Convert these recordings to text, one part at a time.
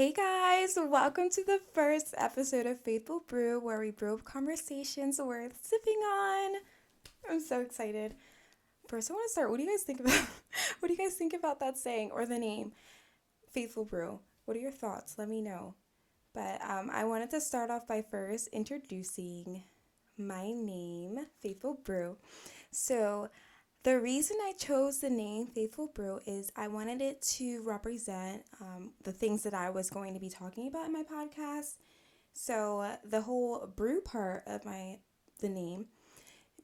Hey guys, welcome to the first episode of Faithful Brew, where we brew up conversations worth sipping on. I'm so excited. First, I want to start. What do you guys think about? What do you guys think about that saying or the name, Faithful Brew? What are your thoughts? Let me know. But I wanted to start off by first introducing my name, Faithful Brew. So, the reason I chose the name Faithful Brew is I wanted it to represent the things that I was going to be talking about in my podcast. So, the whole brew part of the name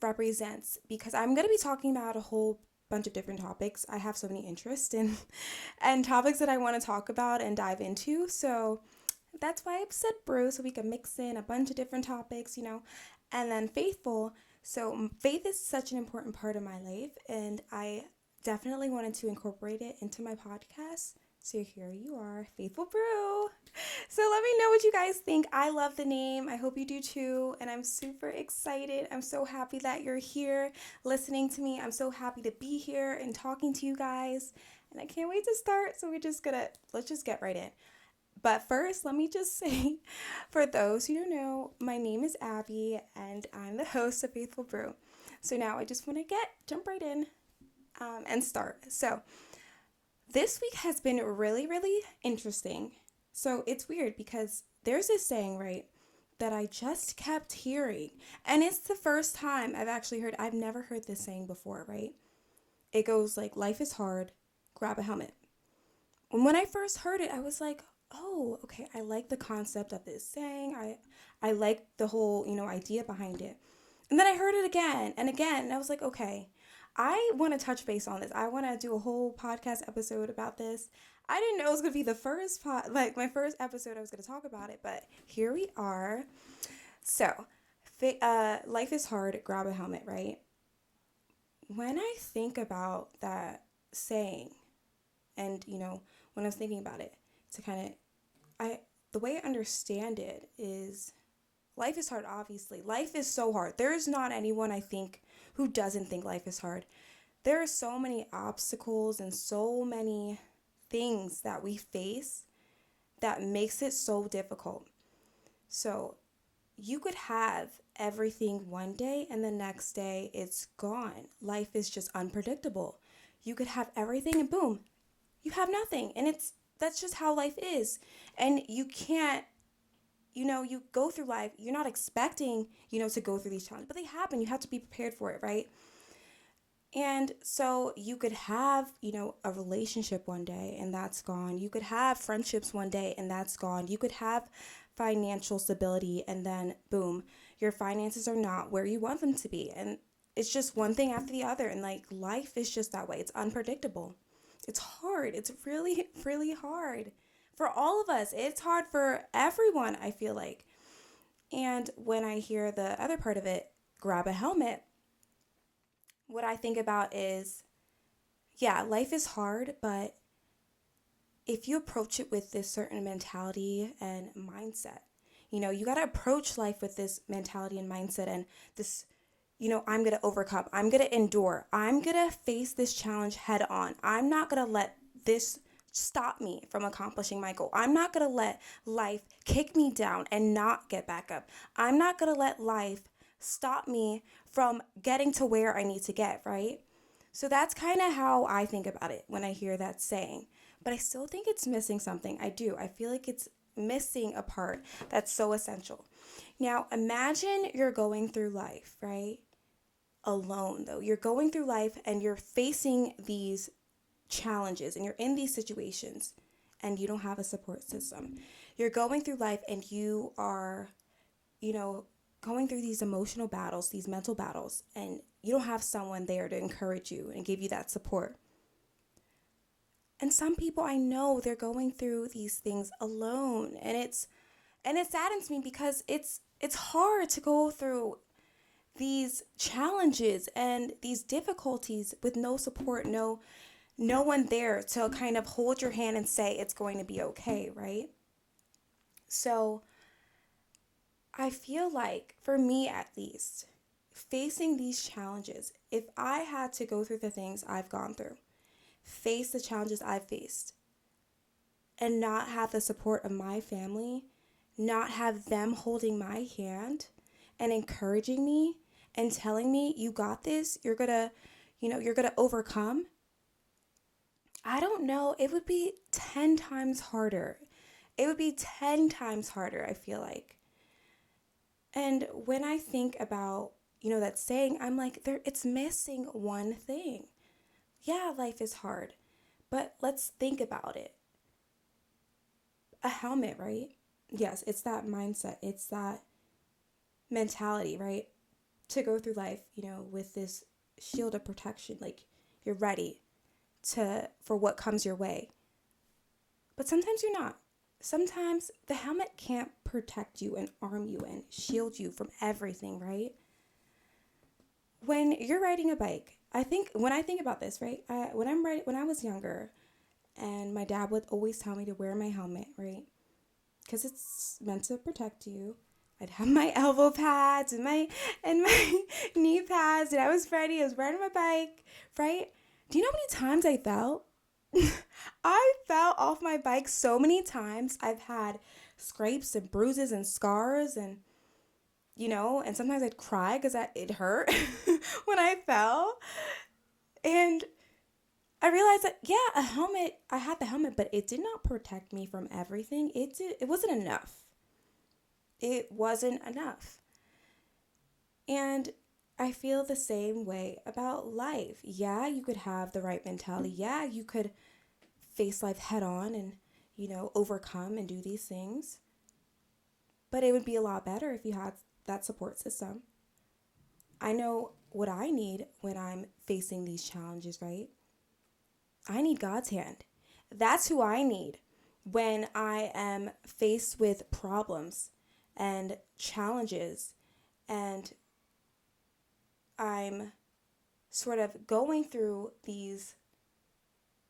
represents because I'm going to be talking about a whole bunch of different topics. I have so many interests in and topics that I want to talk about and dive into. So, that's why I said brew, so we can mix in a bunch of different topics. And then faithful. So, faith is such an important part of my life, and I definitely wanted to incorporate it into my podcast. So, here you are, Faithful Brew. So, let me know what you guys think. I love the name. I hope you do too. And I'm super excited. I'm so happy that you're here listening to me. I'm so happy to be here and talking to you guys. And I can't wait to start. So, let's just get right in. But first, let me just say, for those who don't know, my name is Abby, and I'm the host of Faithful Brew. So now I just want to jump right in and start. So this week has been really, really interesting. So it's weird because there's this saying, right, that I just kept hearing, and it's the first time I've never heard this saying before, right? It goes like, life is hard, grab a helmet. And when I first heard it, I was like, oh, okay, I like the concept of this saying. I like the whole, idea behind it. And then I heard it again and again, and I was like, okay, I want to touch base on this. I want to do a whole podcast episode about this. I didn't know it was going to be the like my first episode I was going to talk about it, but here we are. So, life is hard, grab a helmet, right? When I think about that saying, and when I was thinking about it, to kind of I the way I understand it is life is hard. Obviously, life is so hard. There is not anyone, I think, who doesn't think life is hard. There are so many obstacles and so many things that we face that makes it so difficult. So you could have everything one day and the next day it's gone. Life is just unpredictable. You could have everything and boom, you have nothing. And that's just how life is. And you can't, you go through life, you're not expecting, to go through these challenges, but they happen. You have to be prepared for it, right? And so you could have, a relationship one day and that's gone. You could have friendships one day and that's gone. You could have financial stability and then boom, your finances are not where you want them to be. And it's just one thing after the other. And like life is just that way. It's unpredictable. It's hard. It's really, really hard for all of us. It's hard for everyone, I feel like. And when I hear the other part of it, grab a helmet, what I think about is, yeah, life is hard, but if you approach it with this certain mentality and mindset, you got to approach life with this mentality and mindset and this, I'm going to overcome, I'm going to endure, I'm going to face this challenge head on. I'm not going to let this stop me from accomplishing my goal. I'm not going to let life kick me down and not get back up. I'm not going to let life stop me from getting to where I need to get, right? So that's kind of how I think about it when I hear that saying. But I still think it's missing something. I do. I feel like it's missing a part that's so essential. Now, imagine you're going through life, right? Alone, though. You're going through life and you're facing these challenges and you're in these situations and you don't have a support system. You're going through life and you are, going through these emotional battles, these mental battles, and you don't have someone there to encourage you and give you that support. And some people I know, they're going through these things alone, and it saddens me because it's hard to go through these challenges and these difficulties with no support, no one there to kind of hold your hand and say it's going to be okay, right? So I feel like, for me at least, facing these challenges, if I had to go through the things I've gone through, face the challenges I've faced, and not have the support of my family, not have them holding my hand and encouraging me and telling me, you got this, you're gonna overcome, I don't know, it would be 10 times harder. It would be 10 times harder, I feel like. And when I think about, that saying, I'm like, it's missing one thing. Yeah, life is hard, but let's think about it. A helmet, right? Yes, it's that mindset. It's that mentality, right? To go through life, with this shield of protection, like you're ready for what comes your way. But sometimes you're not. Sometimes the helmet can't protect you and arm you and shield you from everything, right? When you're riding a bike, when I think about this, right? When I was younger, and my dad would always tell me to wear my helmet, right? Because it's meant to protect you. I'd have my elbow pads and my knee pads, and I was ready. I was riding my bike, right? Do you know how many times I fell? I fell off my bike so many times. I've had scrapes and bruises and scars, and and sometimes I'd cry because it hurt when I fell. And I realized that, I had the helmet, but it did not protect me from everything. It wasn't enough. It wasn't enough. And I feel the same way about life. Yeah, you could have the right mentality. Yeah, you could face life head on and, overcome and do these things. But it would be a lot better if you had that support system. I know what I need when I'm facing these challenges, right? I need God's hand. That's who I need when I am faced with problems and challenges, and I'm sort of going through these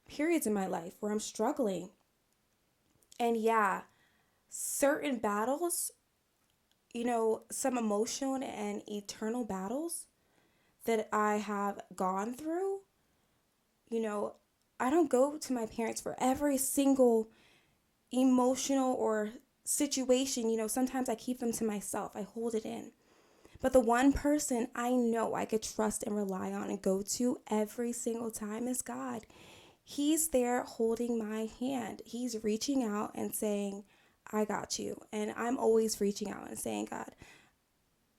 periods in my life where I'm struggling. And yeah, certain battles, some emotional and eternal battles that I have gone through, I don't go to my parents for every single emotional or situation. Sometimes I keep them to myself. I hold it in. But the one person I know I could trust and rely on and go to every single time is God. He's there holding my hand. He's reaching out and saying, I got you. And I'm always reaching out and saying, God,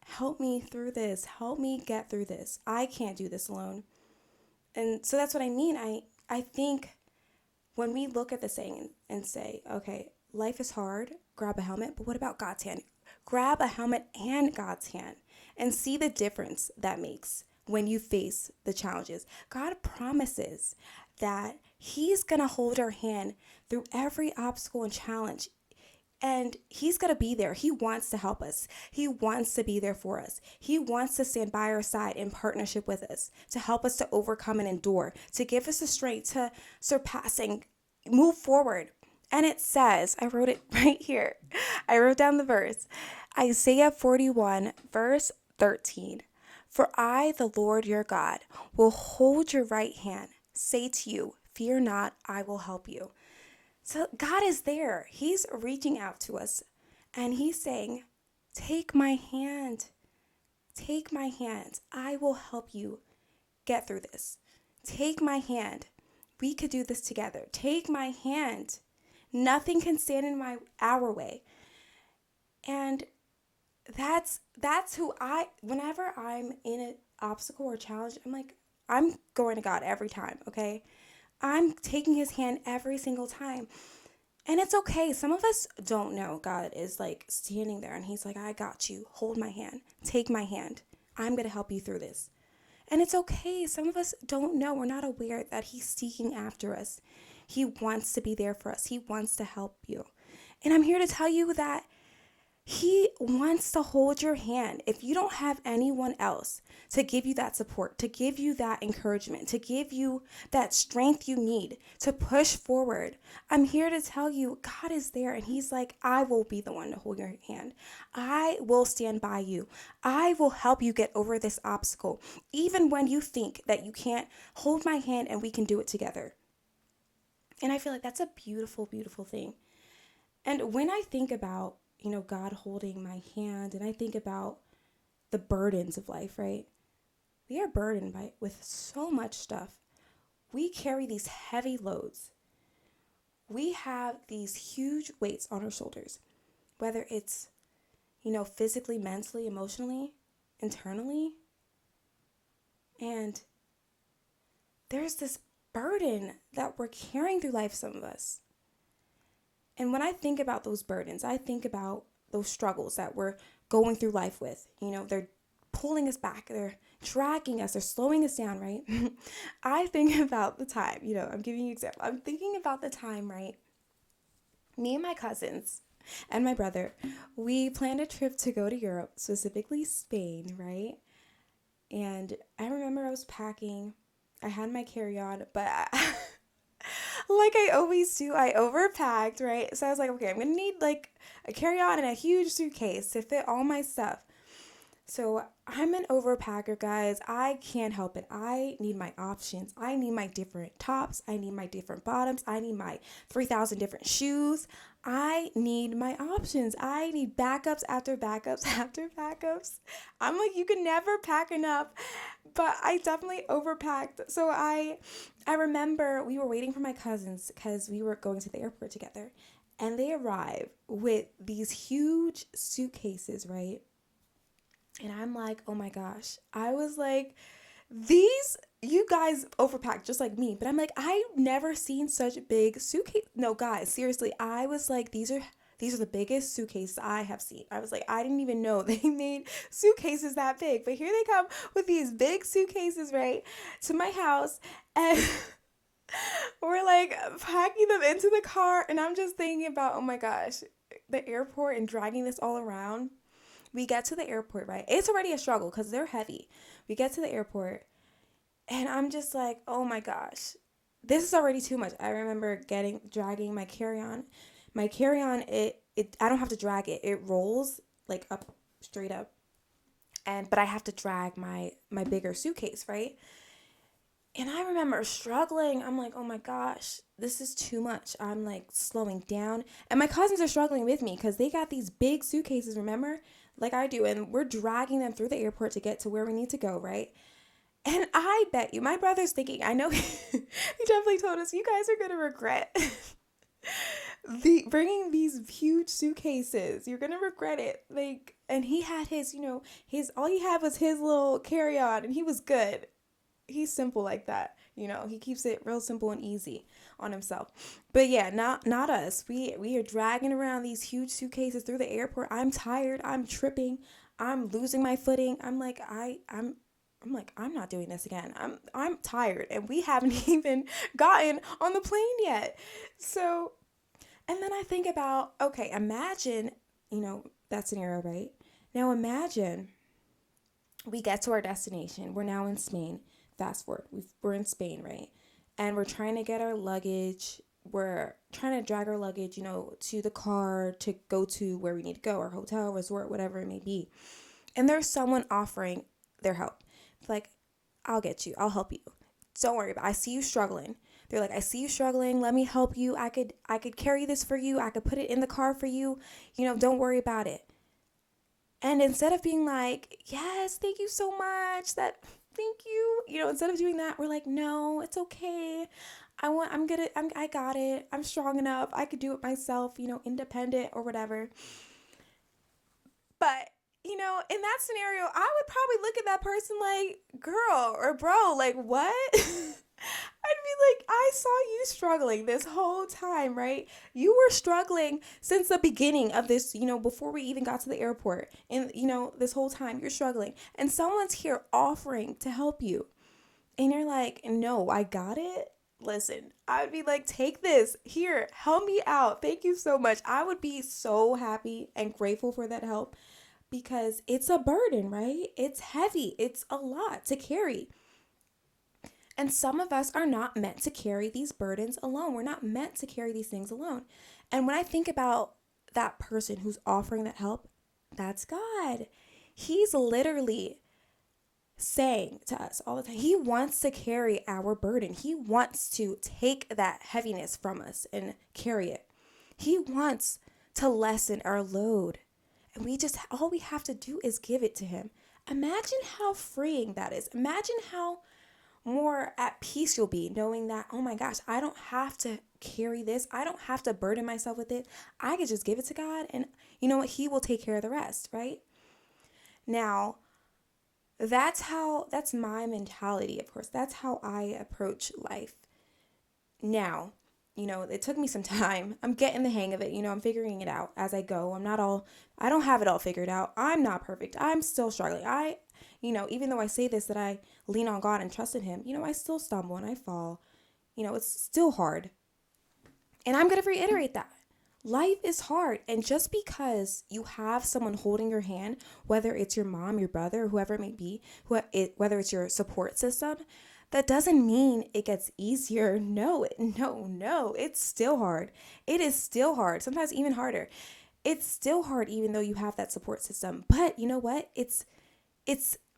help me through this. Help me get through this. I can't do this alone. And so that's what I mean. I think when we look at the saying and say, okay, life is hard, grab a helmet, but what about God's hand? Grab a helmet and God's hand and see the difference that makes when you face the challenges. God promises that He's going to hold our hand through every obstacle and challenge. And He's going to be there. He wants to help us. He wants to be there for us. He wants to stand by our side in partnership with us, to help us to overcome and endure, to give us the strength to surpassing, move forward. And it says, I wrote it right here. I wrote down the verse. Isaiah 41, verse 13. For I, the Lord your God, will hold your right hand, say to you, fear not, I will help you. So God is there. He's reaching out to us and He's saying, take my hand. Take my hand. I will help you get through this. Take my hand. We could do this together. Take my hand. Nothing can stand in our way. And that's who whenever I'm in an obstacle or challenge, I'm going to God every time, okay? I'm taking His hand every single time. And it's okay. Some of us don't know God is like standing there and He's like, I got you. Hold my hand. Take my hand. I'm going to help you through this. And it's okay. Some of us don't know. We're not aware that He's seeking after us. He wants to be there for us. He wants to help you. And I'm here to tell you that He wants to hold your hand. If you don't have anyone else to give you that support, to give you that encouragement, to give you that strength you need to push forward, I'm here to tell you God is there and He's like, I will be the one to hold your hand. I will stand by you. I will help you get over this obstacle, even when you think that you can't. Hold my hand and we can do it together. And I feel like that's a beautiful, beautiful thing. And when I think about, God holding my hand, and I think about the burdens of life, right? We are burdened with so much stuff. We carry these heavy loads. We have these huge weights on our shoulders, whether it's, physically, mentally, emotionally, internally. And there's this burden that we're carrying through life, some of us. And when I think about those burdens, I think about those struggles that we're going through life with. They're pulling us back, they're dragging us, they're slowing us down, right? I think about the time, I'm giving you an example. I'm thinking about the time, right? Me and my cousins and my brother, we planned a trip to go to Europe, specifically Spain, right? And I remember I was packing. I had my carry-on, but like I always do, I overpacked, right? So I was like, okay, I'm going to need like a carry-on and a huge suitcase to fit all my stuff. So I'm an overpacker, guys. I can't help it. I need my options. I need my different tops. I need my different bottoms. I need my 3,000 different shoes. I need my options. I need backups after backups after backups. I'm like, you can never pack enough, but I definitely overpacked. So I remember we were waiting for my cousins because we were going to the airport together, and they arrived with these huge suitcases, right? And I'm like, oh my gosh. I was like, you guys overpacked just like me. But I'm like, I've never seen such big suitcase. No, guys, seriously. I was like, these are the biggest suitcases I have seen. I was like, I didn't even know they made suitcases that big. But here they come with these big suitcases, right, to my house. And we're like packing them into the car. And I'm just thinking about, oh my gosh, the airport and dragging this all around. We get to the airport, right? It's already a struggle because they're heavy. We get to the airport, and I'm just like, oh my gosh, this is already too much. I remember dragging my carry-on. My carry-on, I don't have to drag it. It rolls like up, straight up. But I have to drag my bigger suitcase, right? And I remember struggling. I'm like, oh my gosh, this is too much. I'm like slowing down. And my cousins are struggling with me because they got these big suitcases, remember? Like I do. And we're dragging them through the airport to get to where we need to go, right? And I bet you, my brother's thinking, I know he definitely told us, you guys are going to regret bringing these huge suitcases. You're going to regret it. Like, and he had his, all he had was his little carry-on, and he was good. He's simple like that, he keeps it real simple and easy on himself. But yeah, not us. We are dragging around these huge suitcases through the airport. I'm tired. I'm tripping. I'm losing my footing. I'm like, I'm not doing this again. I'm tired, and we haven't even gotten on the plane yet. So, and then I think about, okay, imagine, that scenario, right? Now imagine we get to our destination. We're now in Spain. Fast forward, we're in Spain, right? And we're trying to get our luggage. We're trying to drag our luggage, to the car to go to where we need to go, our hotel, resort, whatever it may be. And there's someone offering their help. Like, I'll get you. I'll help you. Don't worry about it. I see you struggling. They're like, I see you struggling. Let me help you. I could carry this for you. I could put it in the car for you. Don't worry about it. And instead of being like, yes, thank you so much. Thank you. Instead of doing that, we're like, no, it's okay. I got it. I'm strong enough. I could do it myself, independent or whatever. But, in that scenario, I would probably look at that person like, girl or bro, like, what? I'd be like, I saw you struggling this whole time, right? You were struggling since the beginning of this, before we even got to the airport. And, this whole time you're struggling. And someone's here offering to help you. And you're like, no, I got it. Listen, I would be like, take this. Here, help me out. Thank you so much. I would be so happy and grateful for that help because it's a burden, right? It's heavy. It's a lot to carry. And some of us are not meant to carry these burdens alone. We're not meant to carry these things alone. And when I think about that person who's offering that help, that's God. He's literally saying to us all the time. He wants to carry our burden. He wants to take that heaviness from us and carry it. He wants to lessen our load. And all we have to do is give it to him. Imagine how freeing that is. Imagine how more at peace you'll be knowing that, oh my gosh, I don't have to carry this. I don't have to burden myself with it. I can just give it to God, and you know what? He will take care of the rest, right? Now, that's my mentality, of course. That's how I approach life. Now, it took me some time. I'm getting the hang of it. I'm figuring it out as I go. I don't have it all figured out. I'm not perfect. I'm still struggling. Even though I say this, that I lean on God and trust in him, I still stumble and I fall. It's still hard. And I'm going to reiterate that. Life is hard. And just because you have someone holding your hand, whether it's your mom, your brother, whoever it may be, whether it's your support system, that doesn't mean it gets easier. No. It's still hard. It is still hard. Sometimes even harder. It's still hard even though you have that support system. But you know what? It's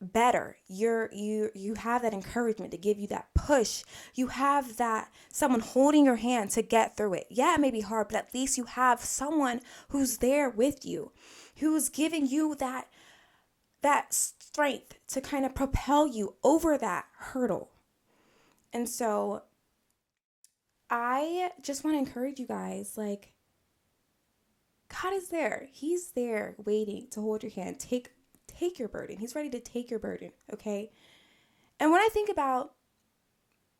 better. You have that encouragement to give you that push. You have that someone holding your hand to get through it. Yeah, it may be hard, but at least you have someone who's there with you, who's giving you that strength to kind of propel you over that hurdle. And so I just want to encourage you guys, like, God is there. He's there waiting to hold your hand. Take your burden. He's ready to take your burden, okay? And when I think about,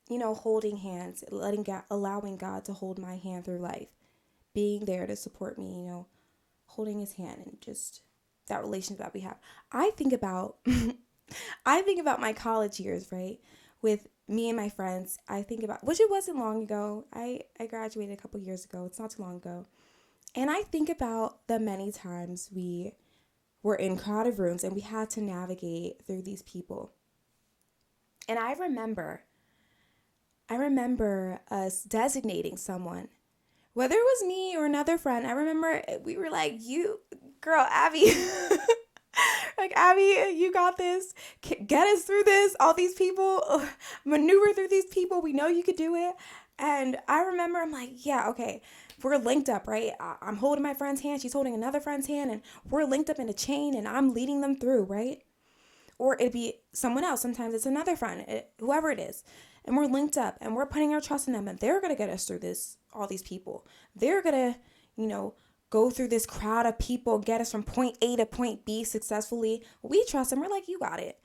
holding hands, allowing God to hold my hand through life, being there to support me, holding his hand, and just that relationship that we have, I think about my college years, right? With me and my friends, which it wasn't long ago. I graduated a couple years ago. It's not too long ago. And I think about the many times we were in crowded rooms and we had to navigate through these people. And I remember us designating someone, whether it was me or another friend. I remember we were like, you, girl, Abby, like, Abby, you got this. Get us through this. All these people, maneuver through these people. We know you could do it. And I remember I'm like, yeah, okay. We're linked up, right? I'm holding my friend's hand. She's holding another friend's hand. And we're linked up in a chain and I'm leading them through, right? Or it'd be someone else. Sometimes it's another friend, whoever it is. And we're linked up and we're putting our trust in them. And they're going to get us through all these people. They're going to, go through this crowd of people, get us from point A to point B successfully. We trust them. We're like, you got it.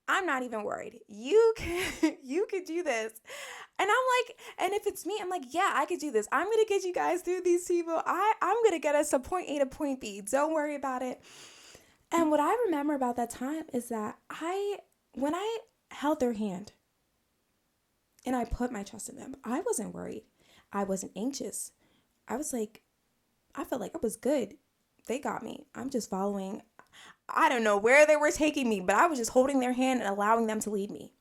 I'm not even worried. You could do this. And I'm like, and if it's me, I'm like, yeah, I could do this. I'm going to get you guys through these people. I'm going to get us from point A to point B. Don't worry about it. And what I remember about that time is that when I held their hand and I put my trust in them, I wasn't worried. I wasn't anxious. I felt like I was good. They got me. I'm just following. I don't know where they were taking me, but I was just holding their hand and allowing them to lead me.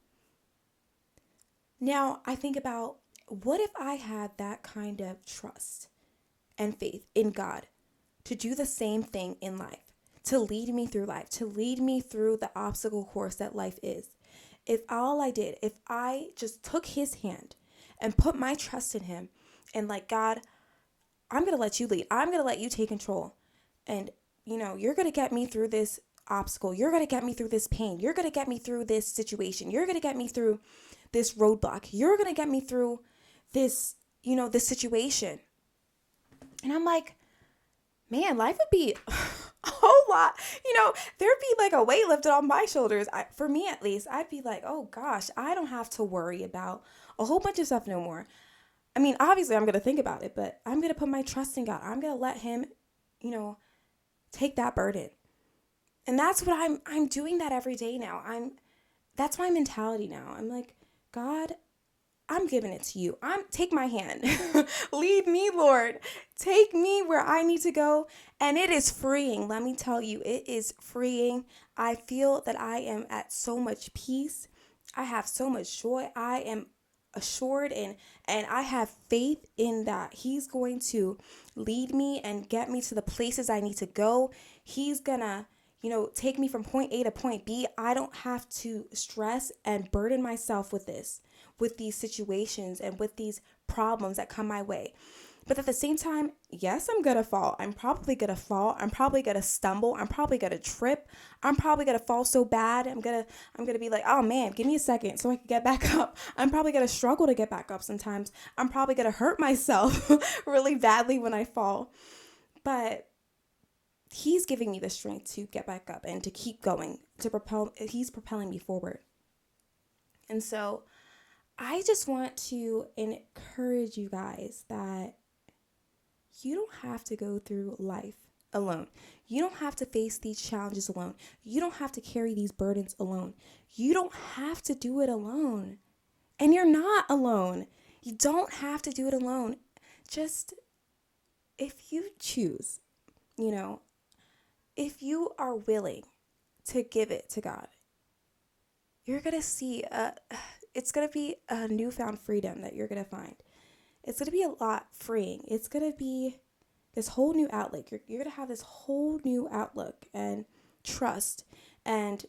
Now, I think about, what if I had that kind of trust and faith in God to do the same thing in life, to lead me through life, to lead me through the obstacle course that life is? If I just took his hand and put my trust in him and like, God, I'm going to let you lead. I'm going to let you take control. And, you're going to get me through this obstacle. You're going to get me through this pain. You're going to get me through this situation. You're going to get me through this roadblock. You're going to get me through this, this situation. And I'm like, man, life would be a whole lot, there'd be like a weight lifted on my shoulders. For me, at least, I'd be like, oh gosh, I don't have to worry about a whole bunch of stuff no more. I mean, obviously I'm going to think about it, but I'm going to put my trust in God. I'm going to let him, take that burden. And that's what I'm doing that every day now. That's my mentality now. I'm like, God, I'm giving it to you. Take my hand. Lead me, Lord. Take me where I need to go. And it is freeing. Let me tell you, it is freeing. I feel that I am at so much peace. I have so much joy. I am assured and I have faith in that he's going to lead me and get me to the places I need to go. He's gonna, take me from point A to point B. I don't have to stress and burden myself with these situations and with these problems that come my way. But at the same time, yes, I'm going to fall. I'm probably going to fall. I'm probably going to stumble. I'm probably going to trip. I'm probably going to fall so bad. I'm going to be like, oh man, give me a second so I can get back up. I'm probably going to struggle to get back up sometimes. I'm probably going to hurt myself really badly when I fall. But he's giving me the strength to get back up and to keep going, he's propelling me forward. And so I just want to encourage you guys that you don't have to go through life alone. You don't have to face these challenges alone. You don't have to carry these burdens alone. You don't have to do it alone. And you're not alone. You don't have to do it alone. Just if you choose, if you are willing to give it to God, you're going to see, it's going to be a newfound freedom that you're going to find. It's going to be a lot freeing. It's going to be this whole new outlook. You're going to have this whole new outlook and trust and,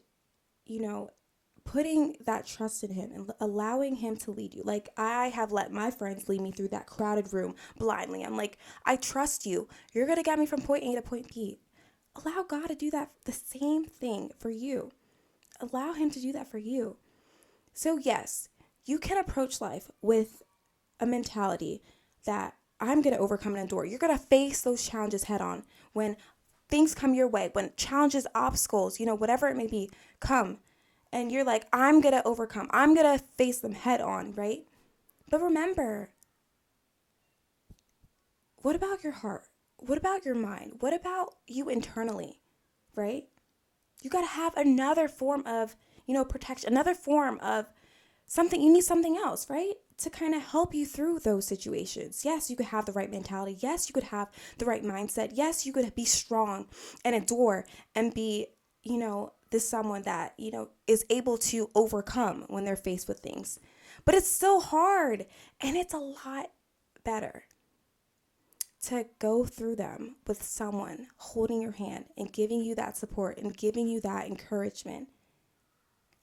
putting that trust in him and allowing him to lead you. Like I have let my friends lead me through that crowded room blindly. I'm like, I trust you. You're going to get me from point A to point B. Allow God to do that, the same thing for you. Allow him to do that for you. So yes, you can approach life with a mentality that I'm going to overcome and endure. You're going to face those challenges head on. When things come your way, when challenges, obstacles, whatever it may be, come. And you're like, I'm going to overcome. I'm going to face them head on, right? But remember, what about your heart? What about your mind? What about you internally, right? You got to have another form of, protection, another form of something. You need something else, right? To kind of help you through those situations. Yes, you could have the right mentality. Yes, you could have the right mindset. Yes, you could be strong and endure and be, this someone that, is able to overcome when they're faced with things. But it's still hard, and it's a lot better to go through them with someone holding your hand and giving you that support and giving you that encouragement.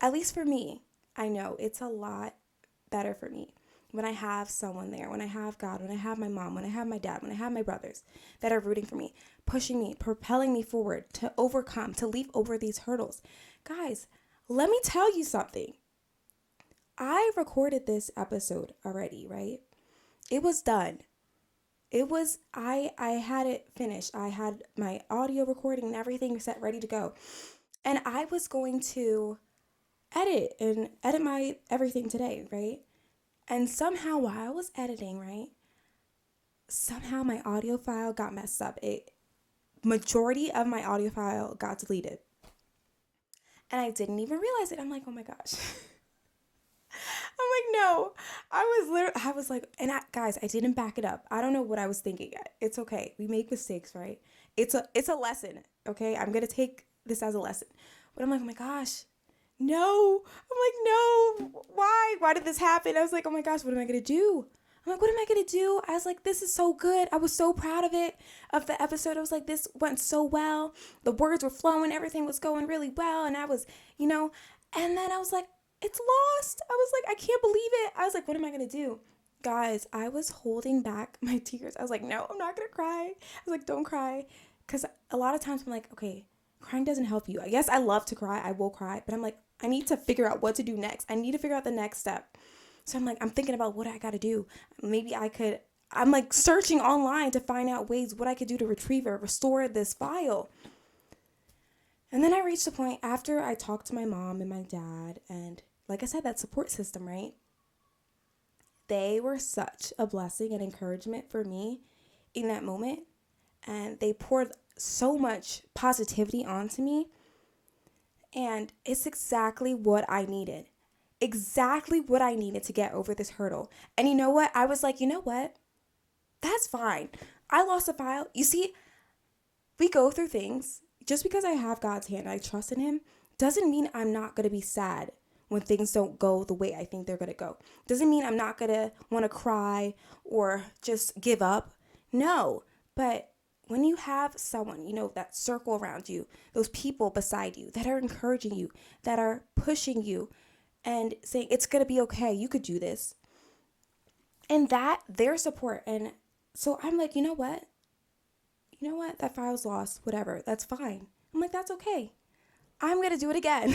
At least for me, I know it's a lot better for me when I have someone there, when I have God, when I have my mom, when I have my dad, when I have my brothers that are rooting for me, pushing me, propelling me forward to overcome, to leap over these hurdles. Guys, let me tell you something. I recorded this episode already, right? It was done. I had it finished. I had my audio recording and everything set, ready to go. And I was going to edit my everything today, right? And somehow while I was editing, right, somehow my audio file got messed up. Majority of my audio file got deleted. And I didn't even realize it. I'm like, oh my gosh. I'm like, no. I was like, guys, I didn't back it up. I don't know what I was thinking. It's okay. We make mistakes, right? It's a lesson, okay? I'm going to take this as a lesson. But I'm like, oh my gosh. No. I'm like, no. Why? Why did this happen? I was like, oh my gosh, what am I going to do? I'm like, what am I going to do? I was like, this is so good. I was so proud of it, of the episode. I was like, this went so well. The words were flowing. Everything was going really well. And I was, and then I was like, it's lost. I was like, I can't believe it. I was like, what am I going to do? Guys, I was holding back my tears. I was like, no, I'm not going to cry. I was like, don't cry. Because a lot of times I'm like, okay, crying doesn't help you. Yes, I love to cry. I will cry. But I'm like, I need to figure out what to do next. I need to figure out the next step. So I'm like, I'm thinking about what I got to do. Maybe I'm like searching online to find out ways what I could do to retrieve or restore this file. And then I reached the point after I talked to my mom and my dad, and like I said, that support system, right? They were such a blessing and encouragement for me in that moment. And they poured so much positivity onto me. And it's exactly what I needed. Exactly what I needed to get over this hurdle. And you know what? I was like, you know what? That's fine. I lost a file. You see, we go through things. Just because I have God's hand, I trust in him, doesn't mean I'm not going to be sad when things don't go the way I think they're going to go. Doesn't mean I'm not going to want to cry or just give up. No, but when you have someone, that circle around you, those people beside you that are encouraging you, that are pushing you and saying, it's going to be okay, you could do this. And that, their support. And so I'm like, you know what? That file's lost, whatever, that's fine. I'm like, that's okay. I'm going to do it again.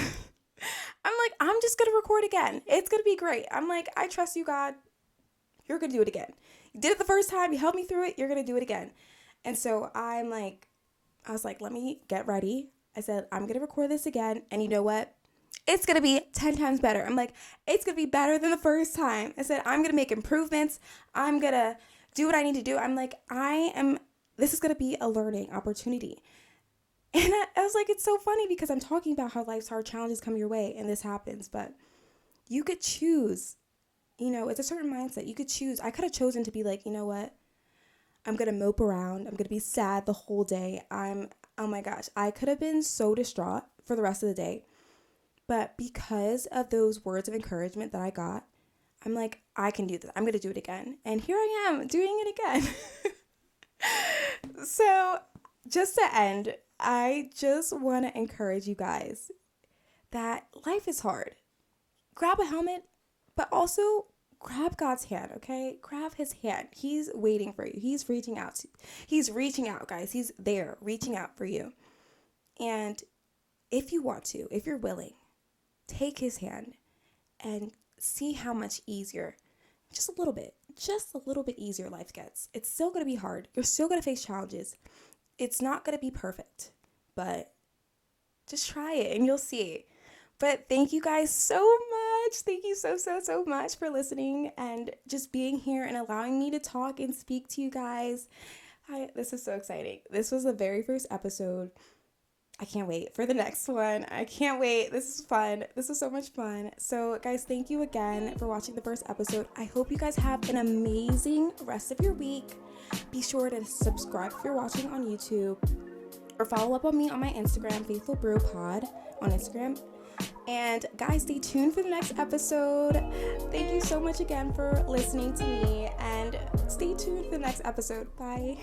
I'm just going to record again. It's going to be great. I'm like, I trust you, God. You're going to do it again. You did it the first time. You helped me through it. You're going to do it again. And so I was like, let me get ready. I said, I'm going to record this again. And you know what? It's going to be 10 times better. I'm like, it's going to be better than the first time. I said, I'm going to make improvements. I'm going to do what I need to do. I'm like, this is going to be a learning opportunity. And I was like, it's so funny because I'm talking about how life's hard challenges come your way and this happens, but you could choose, it's a certain mindset. You could choose. I could have chosen to be like, you know what? I'm going to mope around. I'm going to be sad the whole day. Oh my gosh, I could have been so distraught for the rest of the day. But because of those words of encouragement that I got, I'm like, I can do this. I'm going to do it again. And here I am doing it again. So just to end, I just want to encourage you guys that life is hard. Grab a helmet, but also grab God's hand, okay? Grab his hand. He's waiting for you. He's reaching out, guys. He's there reaching out for you. And if you want to, if you're willing, take his hand and see how much easier, just a little bit easier life gets. It's still going to be hard. You're still going to face challenges. It's not going to be perfect, but just try it and you'll see. But thank you guys so much. Thank you so much for listening and just being here and allowing me to talk and speak to you guys. This is so exciting. This was the very first episode. I can't wait for the next one. I can't wait. This is fun. This is so much fun. So guys, thank you again for watching the first episode. I hope you guys have an amazing rest of your week. Be sure to subscribe if you're watching on YouTube or follow up on me on my Instagram, Faithful Brew Pod on Instagram. And guys, stay tuned for the next episode. Thank you so much again for listening to me and stay tuned for the next episode. Bye.